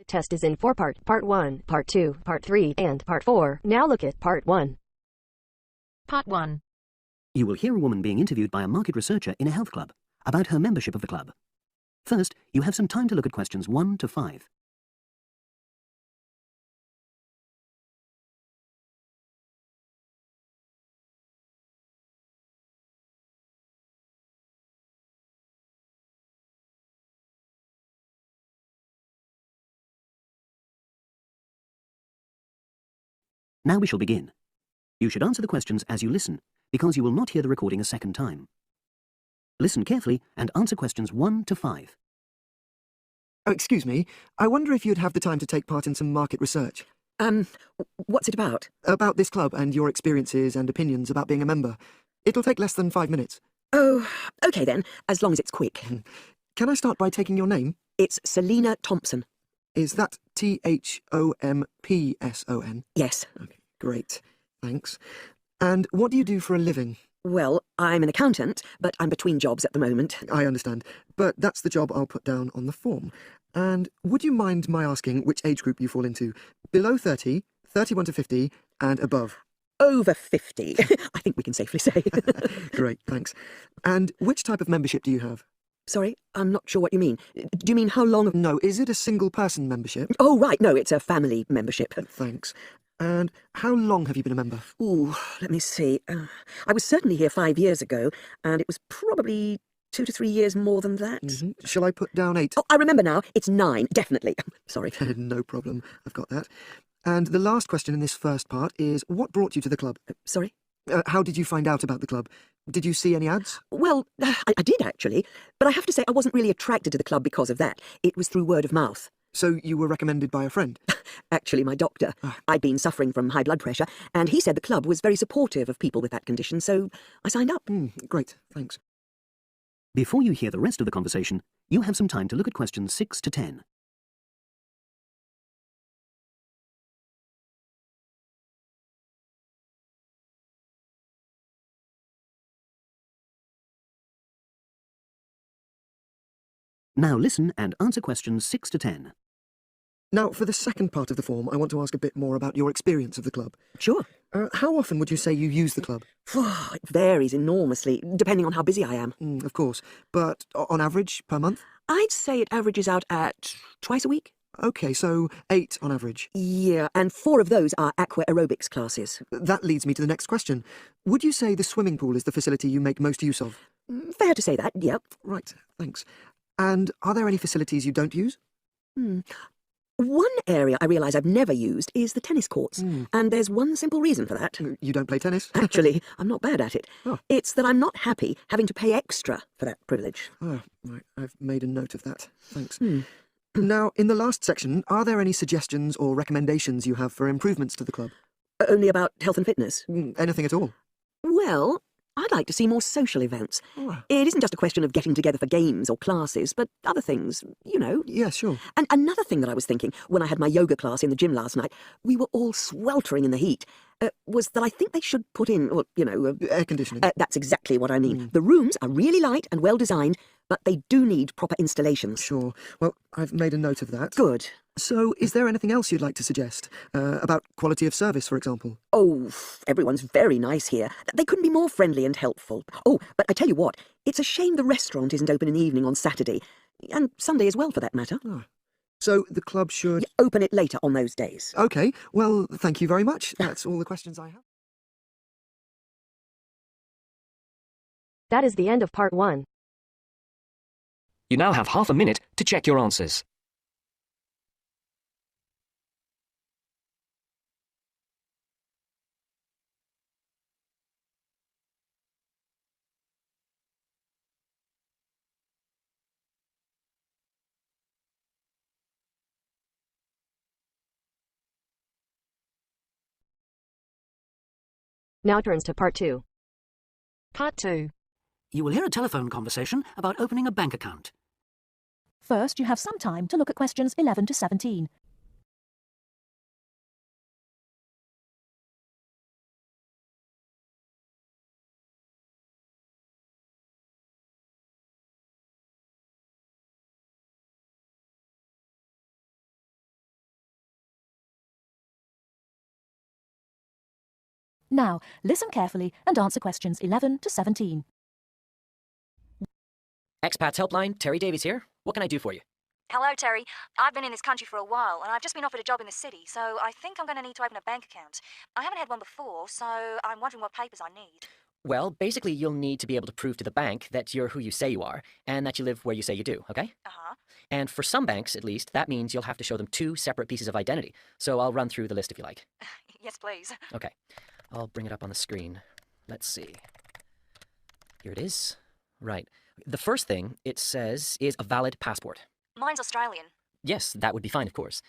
Test is in 4 parts: Part 1, Part 2, Part 3, and Part 4. Now look at Part 1. Part 1. You will hear a woman being interviewed by a market researcher in a health club about her membership of the club. First, you have some time to look at questions 1 to 5. Now we shall begin. You should answer the questions as you listen, because you will not hear the recording a second time. Listen carefully and answer questions 1 to 5. Oh, excuse me. I wonder if you'd have the time to take part in some market research. What's it about? About this club and your experiences and opinions about being a member. It'll take less than 5 minutes. Oh, OK then, as long as it's quick. Can I start by taking your name? It's Selina Thompson. Is that Thompson? Yes. Okay, great. Thanks. And what do you do for a living? Well, I'm an accountant, but I'm between jobs at the moment. I understand, but that's the job I'll put down on the form. And would you mind my asking which age group you fall into? Below 30, 31 to 50, and above? Over 50, I think we can safely say. Great, thanks. And which type of membership do you have? Sorry, I'm not sure what you mean. Do you mean how long? No, is it a single-person membership? Oh, right, no, it's a family membership. Thanks. And how long have you been a member? Ooh, let me see. I was certainly here 5 years ago, and it was probably 2 to 3 years more than that. Shall I put down 8? Oh, I remember now. It's 9, definitely. Sorry. No problem. I've got that. And the last question in this first part is, what brought you to the club? Sorry? How did you find out about the club? Did you see any ads? Well, I did actually, but I have to say I wasn't really attracted to the club because of that. It was through word of mouth. So you were recommended by a friend? Actually, my doctor. I'd been suffering from high blood pressure, and he said the club was very supportive of people with that condition, so I signed up. Great, thanks. Before you hear the rest of the conversation, you have some time to look at questions 6 to 10. Now listen and answer questions 6 to 10. Now, for the second part of the form, I want to ask a bit more about your experience of the club. Sure. How often would you say you use the club? It varies enormously, depending on how busy I am. Of course. But on average, per month? I'd say it averages out at twice a week. OK, so 8 on average. Yeah, and 4 of those are aqua aerobics classes. That leads me to the next question. Would you say the swimming pool is the facility you make most use of? Fair to say that, yep. Right, thanks. And are there any facilities you don't use? One area I realise I've never used is the tennis courts, and there's one simple reason for that. You don't play tennis? Actually, I'm not bad at it. Oh. It's that I'm not happy having to pay extra for that privilege. Oh, right. I've made a note of that. Thanks. Now, in the last section, are there any suggestions or recommendations you have for improvements to the club? Only about health and fitness? Anything at all? Well, I'd like to see more social events. It isn't just a question of getting together for games or classes, but other things, you know. Yeah, sure. And another thing that I was thinking when I had my yoga class in the gym last night, we were all sweltering in the heat, was that I think they should put in, well, you know... air conditioning. That's exactly what I mean. The rooms are really light and well designed, but they do need proper installations. Sure. Well, I've made a note of that. Good. So, is there anything else you'd like to suggest? About quality of service, for example? Oh, everyone's very nice here. They couldn't be more friendly and helpful. Oh, but I tell you what, it's a shame the restaurant isn't open in the evening on Saturday, and Sunday as well, for that matter. So, the club should... Open it later on those days. OK, well, thank you very much. That's all the questions I have. That is the end of Part 1. You now have half a minute to check your answers. Now turns to Part 2. Part 2. You will hear a telephone conversation about opening a bank account. First, you have some time to look at questions 11 to 17. Now, listen carefully and answer questions 11 to 17. Expats Helpline, Terry Davies here. What can I do for you? Hello, Terry. I've been in this country for a while, and I've just been offered a job in the city, so I think I'm going to need to open a bank account. I haven't had one before, so I'm wondering what papers I need. Well, basically, you'll need to be able to prove to the bank that you're who you say you are, and that you live where you say you do, okay? Uh-huh. And for some banks, at least, that means you'll have to show them 2 separate pieces of identity. So I'll run through the list if you like. Yes, please. Okay. I'll bring it up on the screen. Let's see. Here it is. Right. The first thing it says is a valid passport. Mine's Australian. Yes, that would be fine, of course.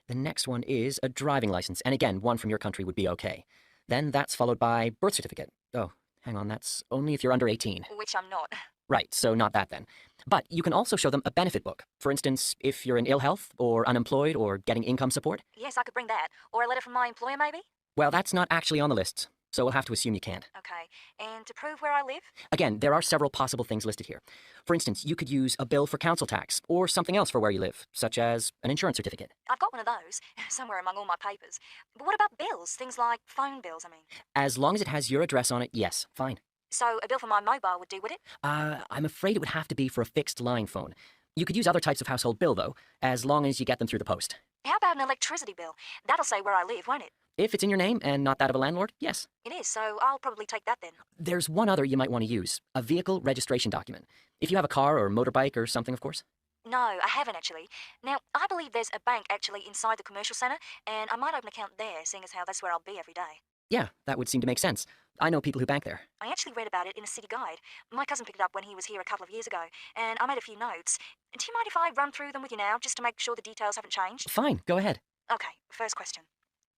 The next one is a driving license, and again, one from your country would be okay. Then that's followed by birth certificate. Oh, hang on, that's only if you're under 18. Which I'm not. Right, so not that then. But you can also show them a benefit book. For instance, if you're in ill health, or unemployed, or getting income support. Yes, I could bring that. Or a letter from my employer, maybe? Well, that's not actually on the list, so we'll have to assume you can't. Okay. And to prove where I live? Again, there are several possible things listed here. For instance, you could use a bill for council tax, or something else for where you live, such as an insurance certificate. I've got one of those, somewhere among all my papers. But what about bills? Things like phone bills, I mean. As long as it has your address on it, yes, fine. So a bill for my mobile would do, would it? I'm afraid it would have to be for a fixed line phone. You could use other types of household bill, though, as long as you get them through the post. How about an electricity bill? That'll say where I live, won't it? If it's in your name and not that of a landlord, yes. It is, so I'll probably take that then. There's one other you might want to use, a vehicle registration document. If you have a car or motorbike or something, of course. No, I haven't actually. Now, I believe there's a bank actually inside the commercial centre, and I might open an account there, seeing as how that's where I'll be every day. Yeah, that would seem to make sense. I know people who bank there. I actually read about it in a city guide. My cousin picked it up when he was here a couple of years ago, and I made a few notes. Do you mind if I run through them with you now, just to make sure the details haven't changed? Fine, go ahead. Okay, first question.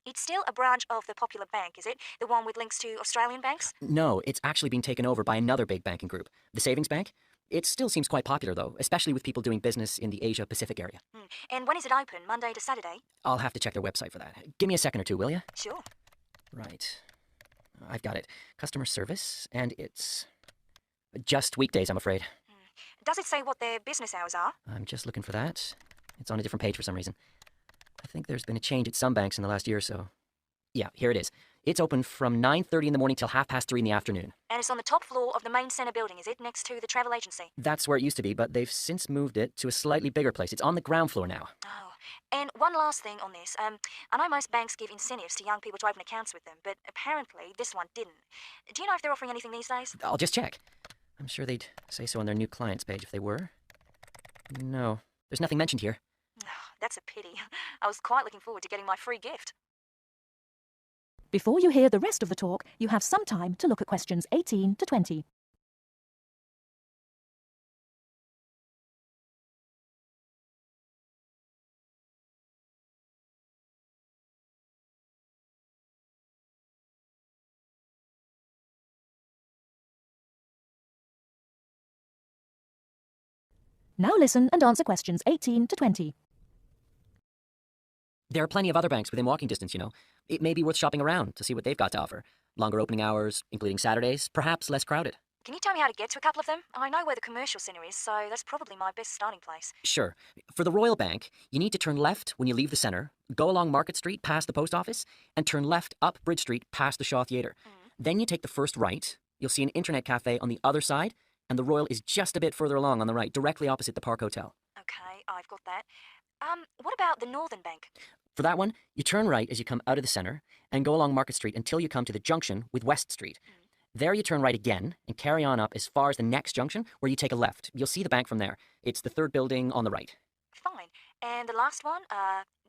It's still a branch of the Popular Bank, is it? The one with links to Australian banks? No, it's actually been taken over by another big banking group, the Savings Bank. It still seems quite popular, though, especially with people doing business in the Asia-Pacific area. And when is it open, Monday to Saturday? I'll have to check their website for that. Give me a second or two, will you? Sure. Right. I've got it. Customer service, and it's just weekdays, I'm afraid. Does it say what their business hours are? I'm just looking for that. It's on a different page for some reason. I think there's been a change at some banks in the last year or so. Yeah, here it is. It's open from 9:30 in the morning till 3:30 in the afternoon. And it's on the top floor of the main centre building, is it? Next to the travel agency? That's where it used to be, but they've since moved it to a slightly bigger place. It's on the ground floor now. Oh. And one last thing on this. I know most banks give incentives to young people to open accounts with them, but apparently this one didn't. Do you know if they're offering anything these days? I'll just check. I'm sure they'd say so on their new clients page if they were. No, there's nothing mentioned here. That's a pity. I was quite looking forward to getting my free gift. Before you hear the rest of the talk, you have some time to look at questions 18 to 20. Now listen and answer questions 18 to 20. There are plenty of other banks within walking distance, you know. It may be worth shopping around to see what they've got to offer. Longer opening hours, including Saturdays, perhaps less crowded. Can you tell me how to get to a couple of them? I know where the commercial centre is, so that's probably my best starting place. Sure. For the Royal Bank, you need to turn left when you leave the centre, go along Market Street past the post office, and turn left up Bridge Street past the Shaw Theatre. Then you take the first right, you'll see an internet cafe on the other side, and the Royal is just a bit further along on the right, directly opposite the Park Hotel. Okay, I've got that. What about the Northern Bank? For that one, you turn right as you come out of the centre and go along Market Street until you come to the junction with West Street. There you turn right again and carry on up as far as the next junction where you take a left. You'll see the bank from there. It's the third building on the right. Fine. And the last one,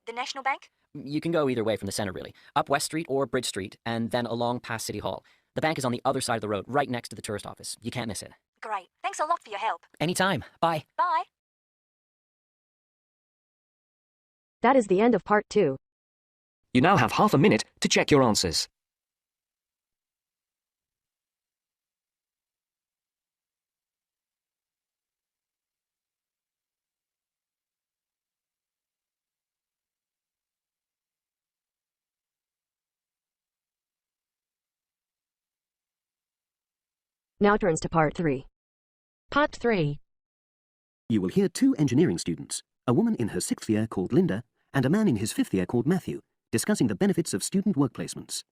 the National Bank? You can go either way from the centre, really. Up West Street or Bridge Street and then along past City Hall. The bank is on the other side of the road, right next to the tourist office. You can't miss it. Great. Thanks a lot for your help. Anytime. Bye. Bye. That is the end of part 2. You now have half a minute to check your answers. Now turns to part 3. Part 3. You will hear 2 engineering students, a woman in her 6th year called Linda and a man in his 5th year called Matthew, discussing the benefits of student work placements.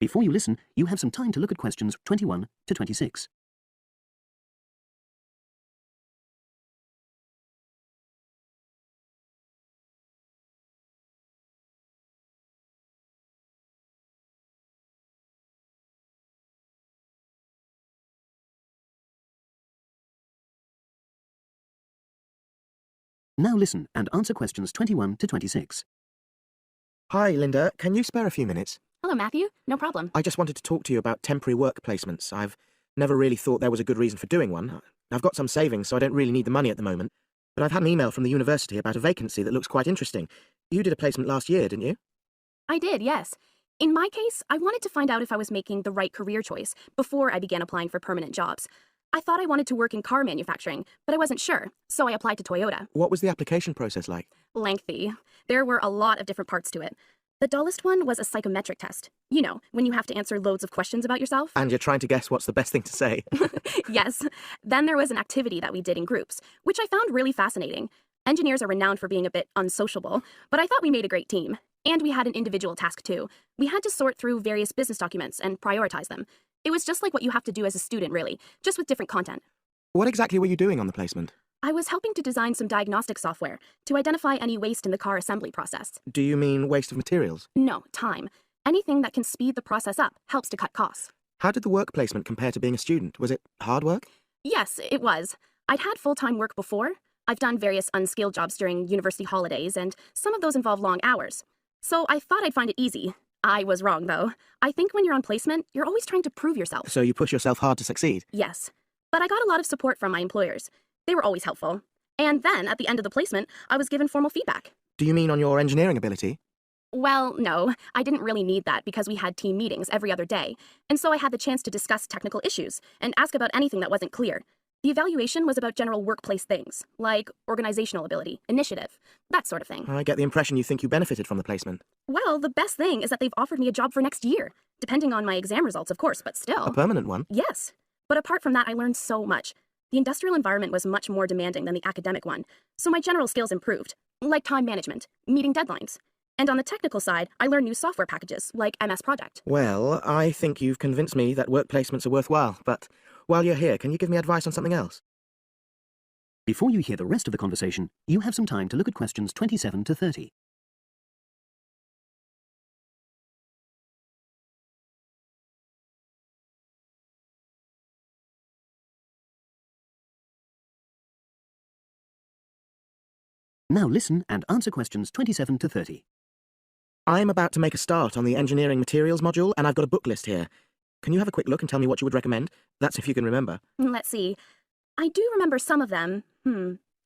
Before you listen, you have some time to look at questions 21 to 26. Now listen and answer questions 21 to 26. Hi, Linda. Can you spare a few minutes? Hello, Matthew. No problem. I just wanted to talk to you about temporary work placements. I've never really thought there was a good reason for doing one. I've got some savings, so I don't really need the money at the moment. But I've had an email from the university about a vacancy that looks quite interesting. You did a placement last year, didn't you? I did, yes. In my case, I wanted to find out if I was making the right career choice before I began applying for permanent jobs. I thought I wanted to work in car manufacturing, but I wasn't sure, so I applied to Toyota. What was the application process like? Lengthy. There were a lot of different parts to it. The dullest one was a psychometric test. You know, when you have to answer loads of questions about yourself. And you're trying to guess what's the best thing to say. Yes. Then there was an activity that we did in groups, which I found really fascinating. Engineers are renowned for being a bit unsociable, but I thought we made a great team. And we had an individual task too. We had to sort through various business documents and prioritize them. It was just like what you have to do as a student, really, just with different content. What exactly were you doing on the placement? I was helping to design some diagnostic software to identify any waste in the car assembly process. Do you mean waste of materials? No, time. Anything that can speed the process up helps to cut costs. How did the work placement compare to being a student? Was it hard work? Yes, it was. I'd had full-time work before. I've done various unskilled jobs during university holidays, and some of those involve long hours. So I thought I'd find it easy. I was wrong, though. I think when you're on placement, you're always trying to prove yourself. So you push yourself hard to succeed? Yes. But I got a lot of support from my employers. They were always helpful. And then, at the end of the placement, I was given formal feedback. Do you mean on your engineering ability? Well, no. I didn't really need that because we had team meetings every other day. And so I had the chance to discuss technical issues and ask about anything that wasn't clear. The evaluation was about general workplace things, like organizational ability, initiative, that sort of thing. I get the impression you think you benefited from the placement. Well, the best thing is that they've offered me a job for next year. Depending on my exam results, of course, but still. A permanent one? Yes. But apart from that, I learned so much. The industrial environment was much more demanding than the academic one, so my general skills improved, like time management, meeting deadlines. And on the technical side, I learned new software packages, like MS Project. Well, I think you've convinced me that work placements are worthwhile, but while you're here, can you give me advice on something else? Before you hear the rest of the conversation, you have some time to look at questions 27 to 30. Now listen and answer questions 27 to 30. I'm about to make a start on the engineering materials module, and I've got a book list here. Can you have a quick look and tell me what you would recommend? That's if you can remember. Let's see. I do remember some of them.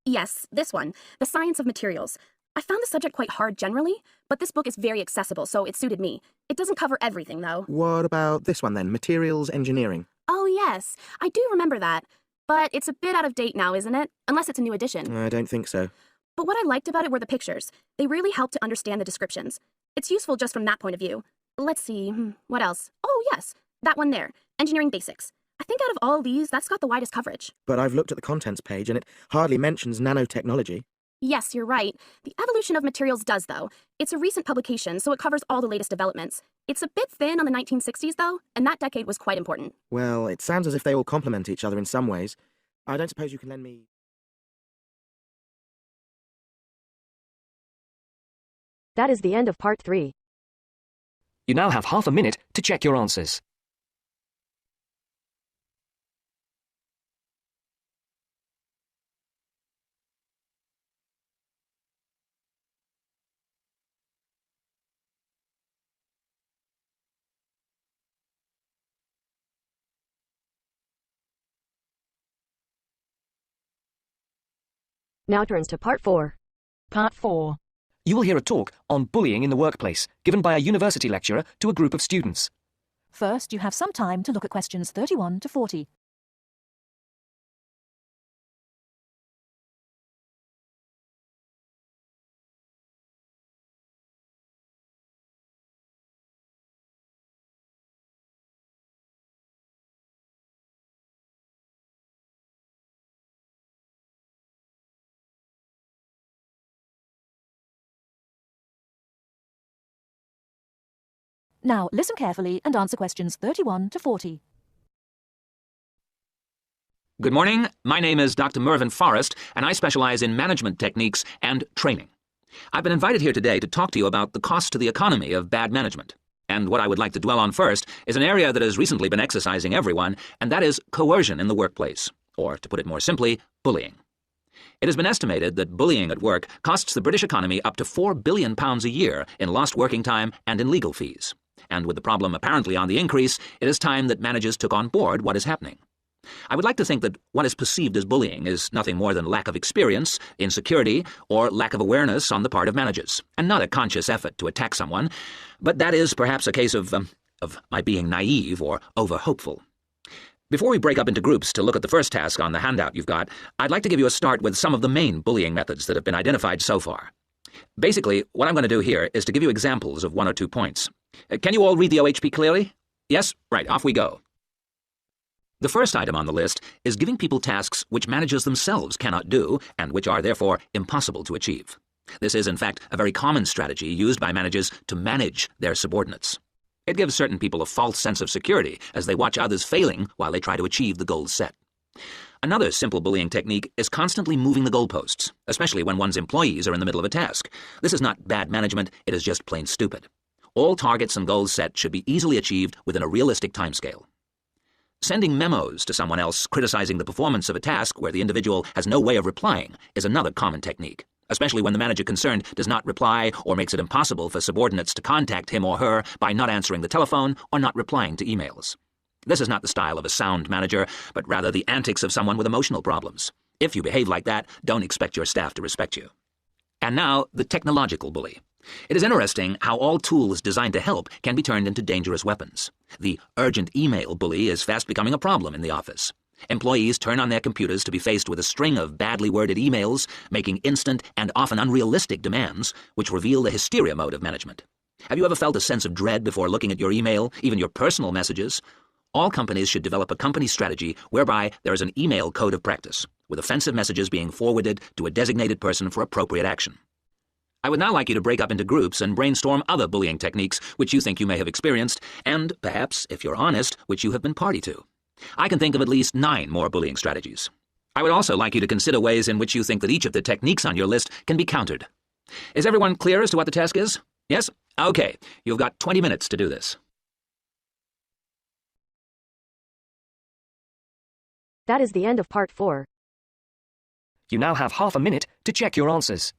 Yes, this one, The Science of Materials. I found the subject quite hard generally, but this book is very accessible, so it suited me. It doesn't cover everything, though. What about this one, then? Materials Engineering. Oh, yes. I do remember that. But it's a bit out of date now, isn't it? Unless it's a new edition. I don't think so. But what I liked about it were the pictures. They really helped to understand the descriptions. It's useful just from that point of view. Let's see, what else? Oh, yes, that one there, Engineering Basics. I think out of all these, that's got the widest coverage. But I've looked at the contents page, and it hardly mentions nanotechnology. Yes, you're right. The Evolution of Materials does, though. It's a recent publication, so it covers all the latest developments. It's a bit thin on the 1960s, though, and that decade was quite important. Well, it sounds as if they all complement each other in some ways. I don't suppose you can lend me... That is the end of part 3. You now have half a minute to check your answers. Now turns to part 4. Part 4. You will hear a talk on bullying in the workplace, given by a university lecturer to a group of students. First, you have some time to look at questions 31 to 40. Now listen carefully and answer questions 31 to 40. Good morning. My name is Dr. Mervyn Forrest, and I specialize in management techniques and training. I've been invited here today to talk to you about the cost to the economy of bad management. And what I would like to dwell on first is an area that has recently been exercising everyone, and that is coercion in the workplace, or, to put it more simply, bullying. It has been estimated that bullying at work costs the British economy up to £4 billion a year in lost working time and in legal fees. And with the problem apparently on the increase, it is time that managers took on board what is happening. I would like to think that what is perceived as bullying is nothing more than lack of experience, insecurity, or lack of awareness on the part of managers, and not a conscious effort to attack someone, but that is perhaps a case of my being naive or over-hopeful. Before we break up into groups to look at the first task on the handout you've got, I'd like to give you a start with some of the main bullying methods that have been identified so far. Basically, what I'm going to do here is to give you examples of 1 or 2 points. Can you all read the OHP clearly? Yes? Right, off we go. The first item on the list is giving people tasks which managers themselves cannot do and which are therefore impossible to achieve. This is, in fact, a very common strategy used by managers to manage their subordinates. It gives certain people a false sense of security as they watch others failing while they try to achieve the goals set. Another simple bullying technique is constantly moving the goalposts, especially when one's employees are in the middle of a task. This is not bad management, it is just plain stupid. All targets and goals set should be easily achieved within a realistic timescale. Sending memos to someone else criticizing the performance of a task where the individual has no way of replying is another common technique, especially when the manager concerned does not reply or makes it impossible for subordinates to contact him or her by not answering the telephone or not replying to emails. This is not the style of a sound manager, but rather the antics of someone with emotional problems. If you behave like that, don't expect your staff to respect you. And now, the technological bully. It is interesting how all tools designed to help can be turned into dangerous weapons. The urgent email bully is fast becoming a problem in the office. Employees turn on their computers to be faced with a string of badly worded emails, making instant and often unrealistic demands, which reveal the hysteria mode of management. Have you ever felt a sense of dread before looking at your email, even your personal messages? All companies should develop a company strategy whereby there is an email code of practice, with offensive messages being forwarded to a designated person for appropriate action. I would now like you to break up into groups and brainstorm other bullying techniques which you think you may have experienced, and perhaps, if you're honest, which you have been party to. I can think of at least 9 more bullying strategies. I would also like you to consider ways in which you think that each of the techniques on your list can be countered. Is everyone clear as to what the task is? Yes? Okay, you've got 20 minutes to do this. That is the end of part 4. You now have half a minute to check your answers.